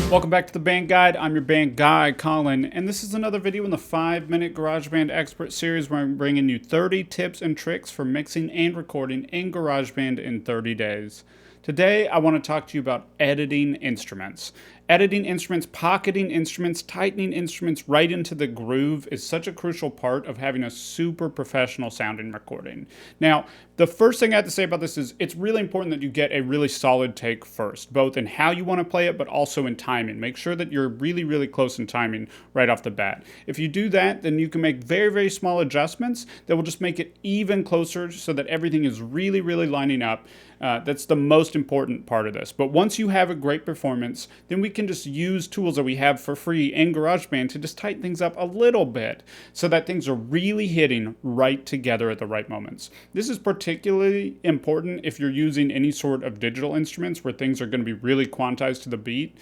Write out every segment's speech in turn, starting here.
Welcome back to the Band Guide. I'm your band guy, Colin, and this is another video in the 5-minute GarageBand Expert series where I'm bringing you 30 tips and tricks for mixing and recording in GarageBand in 30 days. Today, I want to talk to you about editing instruments. Editing instruments, pocketing instruments, tightening instruments right into the groove is such a crucial part of having a super professional sounding recording. Now, the first thing I have to say about this is it's really important that you get a really solid take first, both in how you want to play it, but also in timing. Make sure that you're really, really close in timing right off the bat. If you do that, then you can make very, very small adjustments that will just make it even closer so that everything is really, really lining up. That's the most important part of this. But once you have a great performance, then we can just use tools that we have for free in GarageBand to just tighten things up a little bit so that things are really hitting right together at the right moments. This is particularly important if you're using any sort of digital instruments where things are going to be really quantized to the beat.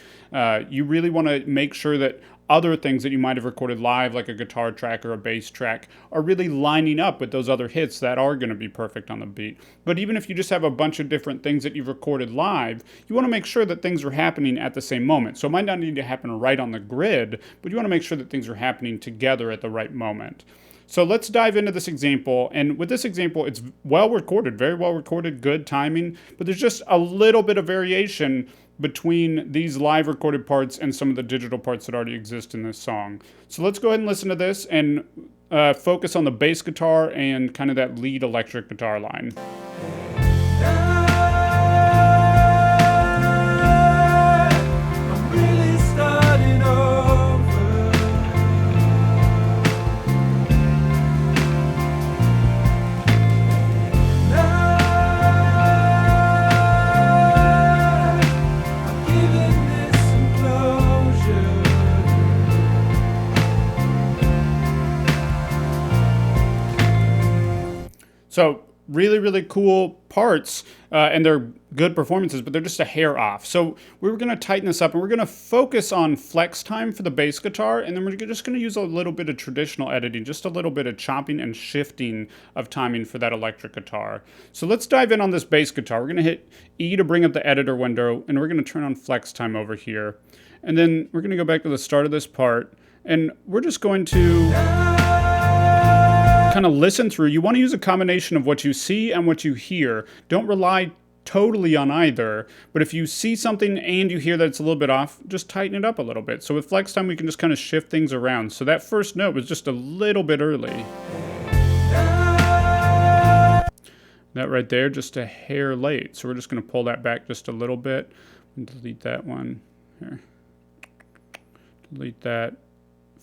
You really want to make sure that other things that you might have recorded live, like a guitar track or a bass track, are really lining up with those other hits that are going to be perfect on the beat. But even if you just have a bunch of different things that you've recorded live, you want to make sure that things are happening at the same moment. So it might not need to happen right on the grid, but you want to make sure that things are happening together at the right moment. So let's dive into this example, and with this example, it's well recorded, very well recorded, good timing, but there's just a little bit of variation between these live recorded parts and some of the digital parts that already exist in this song. So let's go ahead and listen to this and focus on the bass guitar and kind of that lead electric guitar line. So really, really cool parts, and they're good performances, but they're just a hair off. So we're going to tighten this up, and we're going to focus on flex time for the bass guitar, and then we're just going to use a little bit of traditional editing, just a little bit of chopping and shifting of timing for that electric guitar. So let's dive in on this bass guitar. We're going to hit E to bring up the editor window, and we're going to turn on flex time over here. And then we're going to go back to the start of this part, and we're just going to kind of listen through. You want to use a combination of what you see and what you hear. Don't rely totally on either, but if you see something and you hear that it's a little bit off, just tighten it up a little bit. So with flex time, we can just kind of shift things around. So that first note was just a little bit early. That right there, just a hair late. So we're just going to pull that back just a little bit and delete that one. Here. Delete that.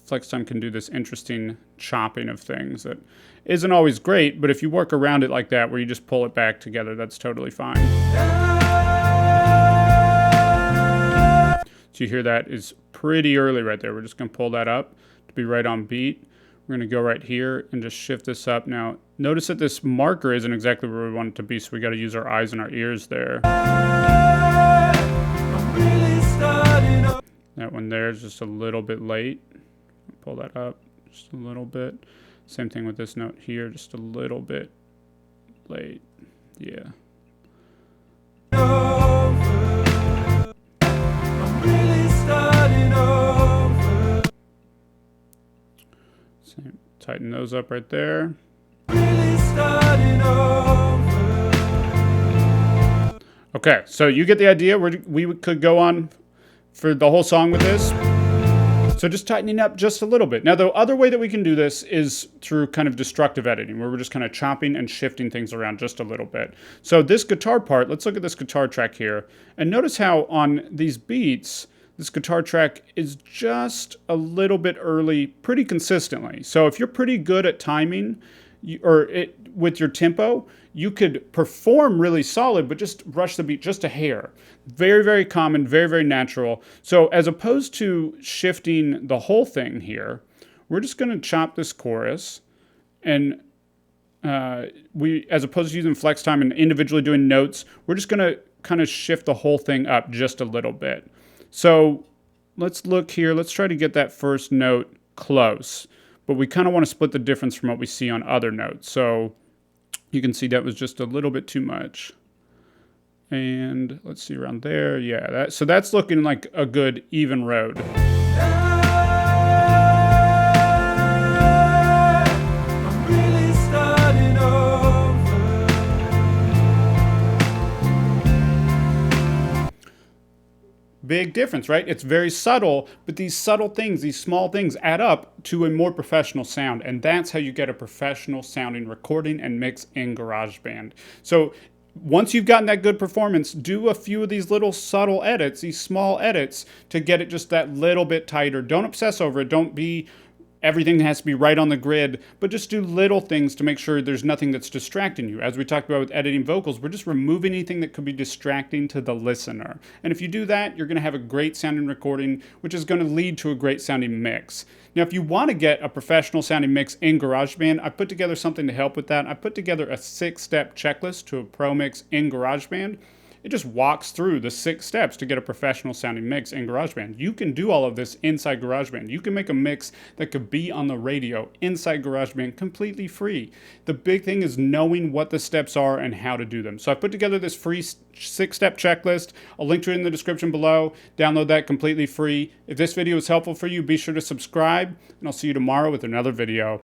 Flex time can do this interesting chopping of things that isn't always great, but if you work around it like that, where you just pull it back together, that's totally fine. So you hear that is pretty early right there. We're just going to pull that up to be right on beat. We're going to go right here and just shift this up. Now, notice that this marker isn't exactly where we want it to be, so we got to use our eyes and our ears there. That one there is just a little bit late. Pull that up just a little bit. Same thing with this note here, just a little bit late. Yeah. Same. Tighten those up right there. Okay, so you get the idea. We could go on for the whole song with this. So just tightening up just a little bit. Now, the other way that we can do this is through kind of destructive editing, where we're just kind of chopping and shifting things around just a little bit. So this guitar part, let's look at this guitar track here. And notice how on these beats, this guitar track is just a little bit early pretty consistently. So if you're pretty good at timing, with your tempo, you could perform really solid, but just rush the beat just a hair. Very, very common, very, very natural. So as opposed to shifting the whole thing here, we're just going to chop this chorus, and as opposed to using flex time and individually doing notes, we're just going to kind of shift the whole thing up just a little bit. So let's look here. Let's try to get that first note close. But we kind of want to split the difference from what we see on other notes. So you can see that was just a little bit too much. And let's see around there. Yeah, so that's looking like a good even road. Big difference, right? It's very subtle, but these subtle things, these small things add up to a more professional sound. And that's how you get a professional sounding recording and mix in GarageBand. So once you've gotten that good performance, do a few of these little subtle edits, these small edits to get it just that little bit tighter. Don't obsess over it. Don't be everything has to be right on the grid, but just do little things to make sure there's nothing that's distracting you. As we talked about with editing vocals, we're just removing anything that could be distracting to the listener. And if you do that, you're going to have a great sounding recording, which is going to lead to a great sounding mix. Now, if you want to get a professional sounding mix in GarageBand, I put together something to help with that. I put together a 6-step checklist to a pro mix in GarageBand. It just walks through the 6 steps to get a professional sounding mix in GarageBand. You can do all of this inside GarageBand. You can make a mix that could be on the radio inside GarageBand completely free. The big thing is knowing what the steps are and how to do them. So I put together this free 6-step checklist. I'll link to it in the description below. Download that completely free. If this video is helpful for you, be sure to subscribe, and I'll see you tomorrow with another video.